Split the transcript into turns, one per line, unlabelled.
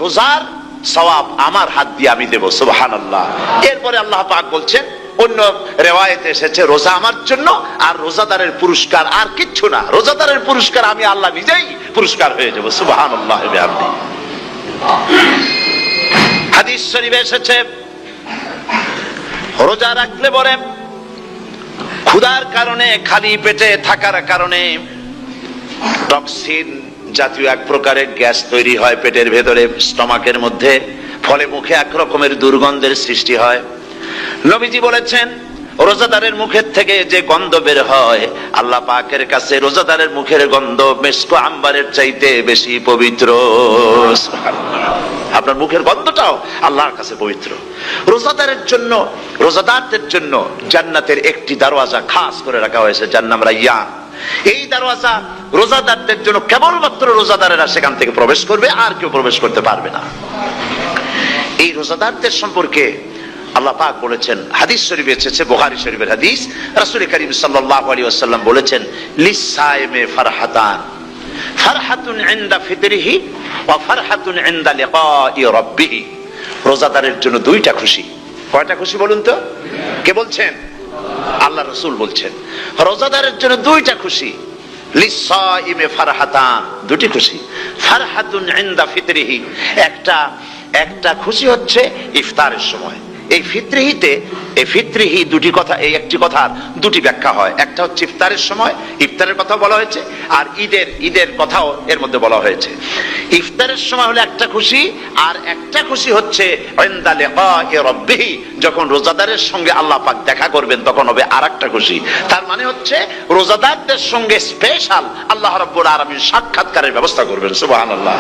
রোজার সওয়াব আমার হাত দিয়ে আমি দেব, সুবহানাল্লাহ। এরপরে আল্লাহ পাক বলছেন, অন্য রিওয়ায়াতে এসেছে রোজা আমার জন্য আর রোজাদারের পুরস্কার আর কিচ্ছু না, রোজাদারের পুরস্কার আমি আল্লাহ নিজেই পুরস্কার হয়ে যাব, সুবহানাল্লাহ। হাদিস শরীফে এসেছে রোজা রাখলে পরে ক্ষুধার কারণে, খালি পেটে থাকার কারণে টক্সিন জাতীয় এক প্রকারের গ্যাস তৈরি হয় পেটের ভেতরে, স্টমাকের মধ্যে, ফলে মুখে এক রকমের দুর্গন্ধের সৃষ্টি হয়। নবীজি বলেছেন রোজাদারের মুখের থেকে যে গন্ধ বের হয় আল্লাহ পাকের কাছে রোজাদারের মুখের গন্ধ মেস্ক আম্বারের চাইতে বেশি পবিত্র। আপনার মুখের গন্ধটাও আল্লাহর কাছে পবিত্র। রোজাদারের জন্য, রোজাদারদের জন্য জান্নাতের একটি দরওয়াজা খাস করে রাখা হয়েছে, যার নাম রায়্যান। এই দরওয়াজা রোজাদারদের জন্য, কেবলমাত্র রোজাদারেরা সেখান থেকে প্রবেশ করবে, আর কেউ প্রবেশ করতে পারবে না। এই রোজাদারদের সম্পর্কে আল্লাহ পাক বলেছেন, হাদিস শরীফে এসেছে, বুখারী শরীফের হাদিস, রাসূল করিম সাল্লাল্লাহু আলাইহি ওয়াসাল্লাম বলেছেন, লিসাইমে ফারহাতান, ফারহাতুন ইনদা ফিতরিহি ওয়া ফারহাতুন ইনদা লিকাই রাব্বিহি। রোজাদারের জন্য দুইটা খুশি। কয়টা খুশি বলুন তো? কে বলছেন? আল্লাহ রাসূল বলছেন রোজাদারের জন্য দুইটা খুশি। লিসাইমে ফারহাতান, দুটি খুশি। ফারহাতুন ইনদা ফিতরিহি, একটা খুশি হচ্ছে ইফতারের সময়। এই ফিতরিহিতে, এই ফিতরিহি দুটি কথা, এই একটি কথার দুটি ব্যাখ্যা হয়। একটা হচ্ছে ইফতারের সময়, ইফতারের কথা বলা হয়েছে, আর ঈদের কথাও এর মধ্যে বলা হয়েছে। ইফতারের সময় হলো একটা খুশি, আর একটা খুশি হচ্ছে ইনদা লিকাই রাব্বিহি, যখন রোজাদারের সঙ্গে আল্লাহ পাক দেখা করবেন তখন হবে আরেকটা খুশি। তার মানে হচ্ছে রোজাদারদের সঙ্গে স্পেশাল আল্লাহ রাব্বুল আলামিন সাক্ষাৎকারের ব্যবস্থা করবেন, সুবহানাল্লাহ।